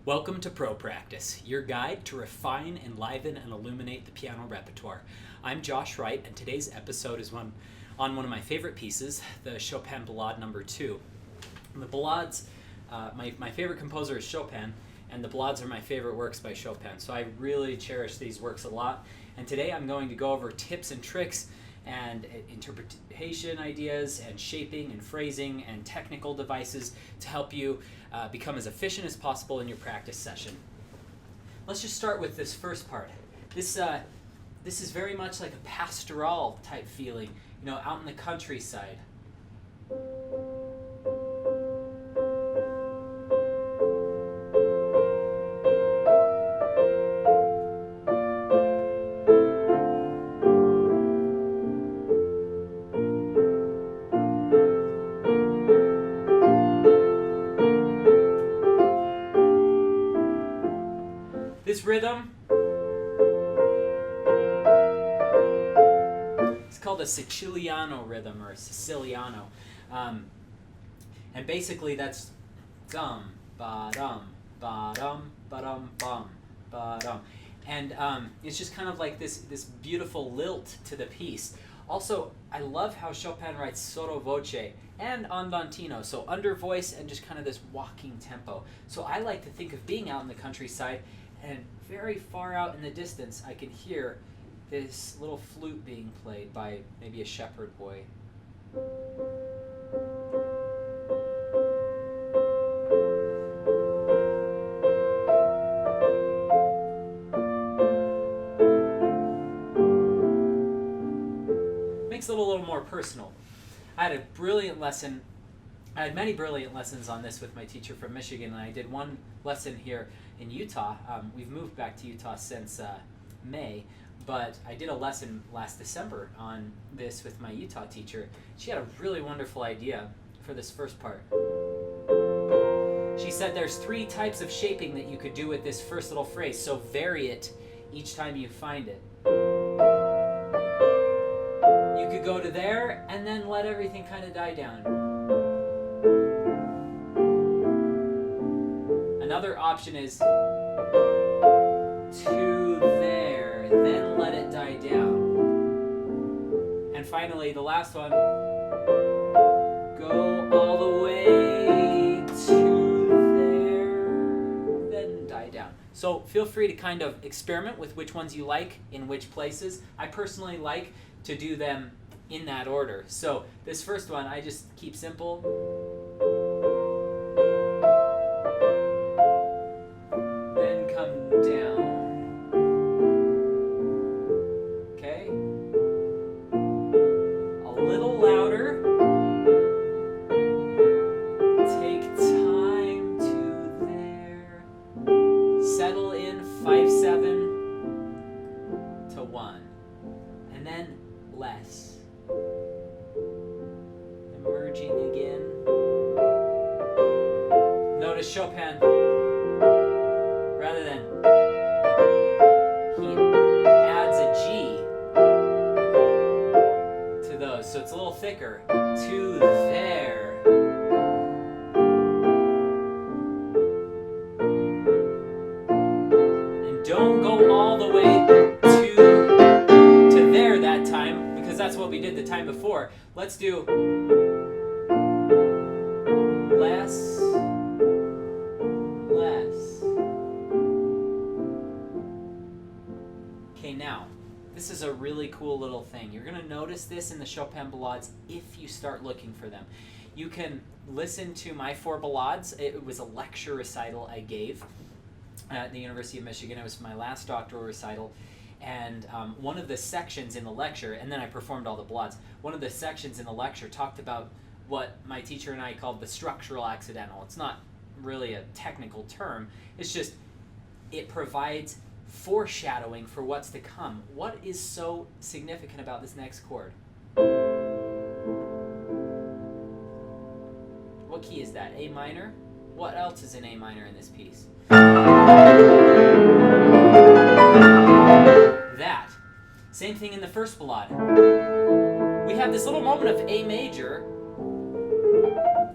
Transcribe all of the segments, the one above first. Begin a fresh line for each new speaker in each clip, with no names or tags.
Welcome to Pro Practice, your guide to refine, enliven, and illuminate the piano repertoire. I'm Josh Wright, and today's episode is on one of my favorite pieces, the Chopin Ballade No. 2. The ballades, my favorite composer is Chopin, and the ballades are my favorite works by Chopin, so I really cherish these works a lot. And today I'm going to go over tips and tricks and interpretation ideas and shaping and phrasing and technical devices to help you become as efficient as possible in your practice session. Let's just start with this first part. This is very much like a pastoral type feeling, out in the countryside. This rhythm is called a Siciliano rhythm or a Siciliano, and basically that's dum ba dum ba dum ba dum bum ba dum, and it's just kind of like this beautiful lilt to the piece. Also, I love how Chopin writes sotto voce and andantino, so under voice and just kind of this walking tempo. So I like to think of being out in the countryside, and very far out in the distance I can hear this little flute being played by maybe a shepherd boy. Makes it a little more personal. I had many brilliant lessons on this with my teacher from Michigan, and I did one lesson here in Utah. We've moved back to Utah since May, but I did a lesson last December on this with my Utah teacher. She had a really wonderful idea for this first part. She said there's 3 types of shaping that you could do with this first little phrase, so vary it each time you find it. You could go to there and then let everything kind of die down. Another option is to there, then let it die down. And finally, the last one, go all the way to there, then die down. So feel free to kind of experiment with which ones you like in which places. I personally like to do them in that order. So this first one, I just keep simple. Settle in 5/7 to 1, and then less. Emerging again. Notice Chopin, rather than, he adds a G to those, so it's a little thicker. To there. Don't go all the way to there that time, because that's what we did the time before. Let's do less. Okay, now, this is a really cool little thing. You're going to notice this in the Chopin ballades if you start looking for them. You can listen to my 4 ballades. It was a lecture recital I gave at the University of Michigan. It was my last doctoral recital, and one of the sections in the lecture, and then I performed all the ballades, one of the sections in the lecture talked about what my teacher and I called the structural accidental. It's not really a technical term, it's just, it provides foreshadowing for what's to come. What is so significant about this next chord? What key is that? A minor? What else is in A minor in this piece? That. Same thing in the first ballade. We have this little moment of A major.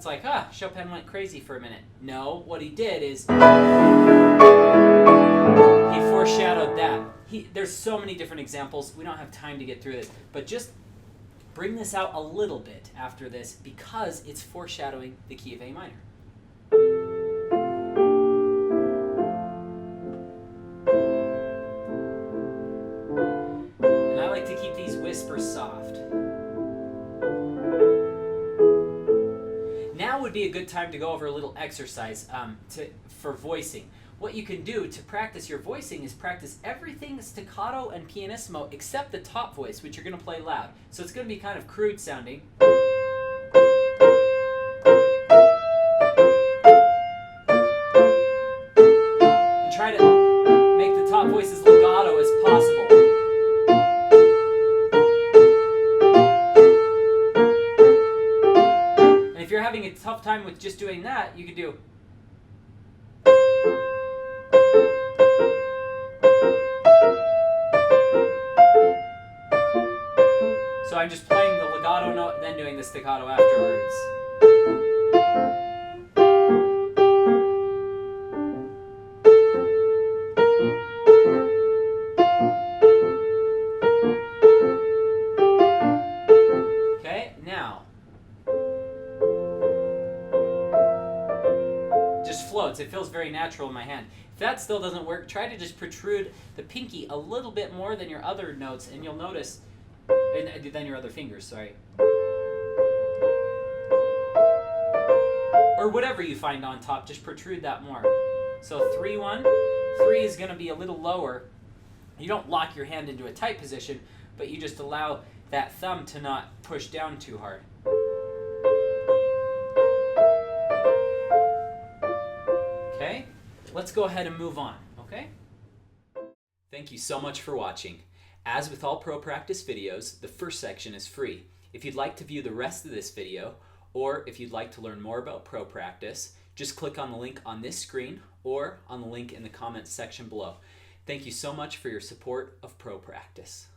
it's like, Chopin went crazy for a minute. No, what he did is he foreshadowed that. There's so many different examples. We don't have time to get through this, but just bring this out a little bit after this because it's foreshadowing the key of A minor. And I like to keep these whispers soft. Now would be a good time to go over a little exercise for voicing. What you can do to practice your voicing is practice everything staccato and pianissimo except the top voice, which you're going to play loud. So it's going to be kind of crude sounding. And try to make the top voice as legato as possible. And if you're having a tough time with just doing that, you could do. So I'm just playing the legato note, then doing the staccato afterwards. Okay, now. Just floats. It feels very natural in my hand. If that still doesn't work, try to just protrude the pinky a little bit more than your other notes, and you'll notice. And then your other fingers, sorry. Or whatever you find on top, just protrude that more. So 3-1. 3 is going to be a little lower. You don't lock your hand into a tight position, but you just allow that thumb to not push down too hard. Okay? Let's go ahead and move on, okay? Thank you so much for watching. As with all Pro Practice videos, the first section is free. If you'd like to view the rest of this video, or if you'd like to learn more about Pro Practice, just click on the link on this screen or on the link in the comments section below. Thank you so much for your support of Pro Practice.